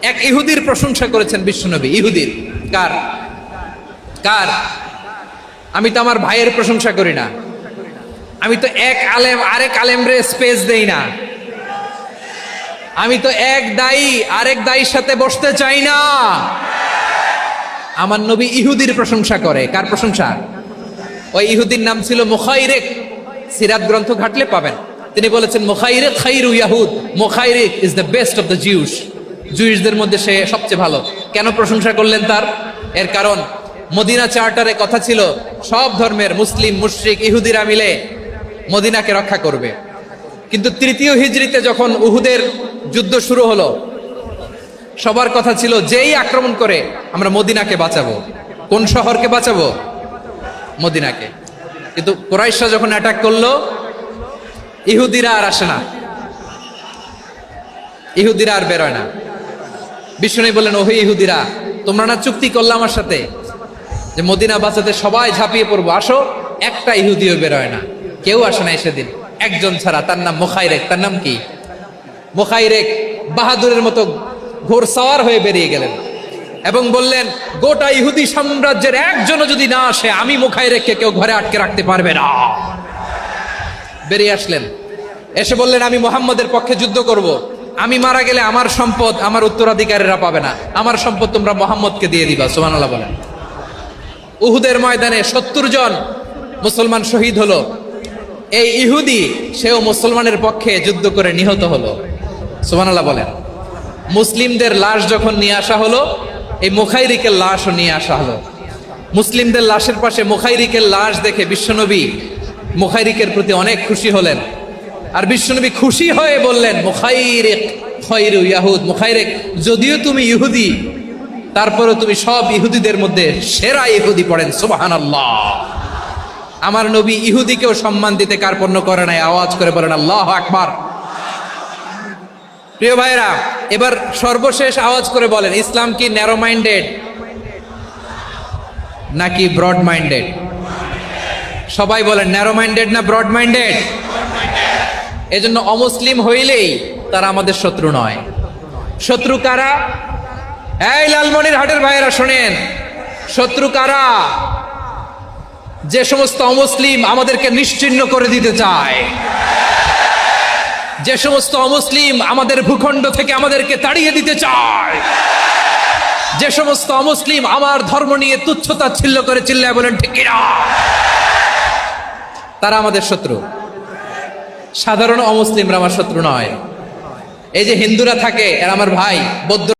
এক ইহুদির প্রশংসা করেছেন বিশ্বনবী। ইহুদির কার কার? আমি তো আমার ভাইয়ের প্রশংসা করি না, আমি তো এক আলেম আরেক আলেমরে স্পেস দেই না, আমি তো এক দায়ী আরেক দায়ীর সাথে বসতে চাই না। আমার নবী ইহুদির প্রশংসা করে। কার প্রশংসা? ওই ইহুদির নাম ছিল মুখাইরিক। সিরাত গ্রন্থ ঘাটলে পাবেন। তিনি বলেছেন মুখাইরিক খাইরু ইয়াহুদ, Mukhayriq is the best of the Jews. জুইশদের মধ্যে সে সবচেয়ে ভালো। কেন প্রশংসা করলেন তার? এর কারণ মদিনা চার্টারে কথা ছিল সব ধর্মের মুসলিম মুশরিক ইহুদিরা মিলে মদিনাকে রক্ষা করবে। কিন্তু তৃতীয় হিজরিতে যখন উহুদের যুদ্ধ শুরু হলো, সবার কথা ছিল যেই আক্রমণ করে আমরা মদিনাকে বাঁচাবো। কোন শহরকে বাঁচাবো? মদিনাকে। কিন্তু কুরাইশরা যখন অ্যাটাক করলো, ইহুদিরা আর আসে না, ইহুদিরা আর বেরোয় না। বিষ্ণু বললেন, ওহে ইহুদিরা, তোমরা না চুক্তি করলে আমার সাথে যে মদিনা বাঁচাতে সবাই ঝাঁপিয়ে পড়বো, আসো। একটা ইহুদিও বেরোয় না, কেউ আসে না সেদিন, একজন ছাড়া। তার নাম মুখাইরেক। তার নাম কি? মুখাইরেক বাহাদুরের মতো ঘোড়সাওয়ার হয়ে বেরিয়ে গেলেন এবং বললেন, গোটা ইহুদি সাম্রাজ্যের একজনও যদি না আসে, আমি মুখাইরেককে কেউ ঘরে আটকে রাখতে পারবে না। বেরিয়ে আসলেন, এসে বললেন, আমি মুহাম্মদের পক্ষে যুদ্ধ করব। আমি মারা গেলে আমার সম্পদ আমার উত্তরাধিকারীরা পাবে না, আমার সম্পদ তোমরা মুহাম্মদকে দিয়ে দিবা। সুবহানাল্লাহ বলেন। উহুদের ময়দানে 70 জন মুসলমান শহীদ হলো। এই ইহুদি সেও মুসলমানের পক্ষে যুদ্ধ করে নিহত হলো। সুবহানাল্লাহ বলেন। মুসলিমদের লাশ যখন নিয়ে আসা হলো, এই মুখাইরিকের লাশও নিয়ে আসা হলো। মুসলিমদের লাশের পাশে মুখাইরিকের লাশ দেখে বিশ্বনবী মুখাইরিকের প্রতি অনেক খুশি হলেন। আর বিশ্বনবী খুশি হয়ে বললেন, মুখাইরিক খায়রু ইয়াহুদ। মুখাইরিক, যদিও তুমি ইহুদি, তারপরেও তুমি সব ইহুদিদের মধ্যে সেরা ইহুদি। পড়েন সুবহানাল্লাহ। আমার নবী ইহুদিকেও সম্মান দিতে কার্পণ্য করে নাই। আওয়াজ করে বলেন আল্লাহু আকবার। প্রিয় ভাইরা, এবার সর্বশেষ আওয়াজ করে বলেন, ইসলাম কি ন্যারো মাইন্ডেড নাকি ব্রড মাইন্ডেড? সবাই বলেন, ন্যারো মাইন্ডেড না ব্রড মাইন্ডেড? এজন্য অমুসলিম হইলেই তারা আমাদের শত্রু নয়। শত্রু কারা? এই লালমনিরহাটের ভাইয়েরা শোনেন, শত্রু কারা? যে সমস্ত অমুসলিম আমাদেরকে নিশ্চিহ্ন করে দিতে চায়, যে সমস্ত অমুসলিম আমাদের ভূখণ্ড থেকে আমাদেরকে তাড়িয়ে দিতে চায়, যে সমস্ত অমুসলিম আমার ধর্ম নিয়ে তুচ্ছতাচ্ছিল্য করে চিল্লায় বলেন ঠিক কিনা, তারা আমাদের শত্রু। সাধারণ অমুসলিমরা আমার শত্রু নয়। এই যে হিন্দুরা থাকে, এরা আমার ভাই। বৌদ্ধ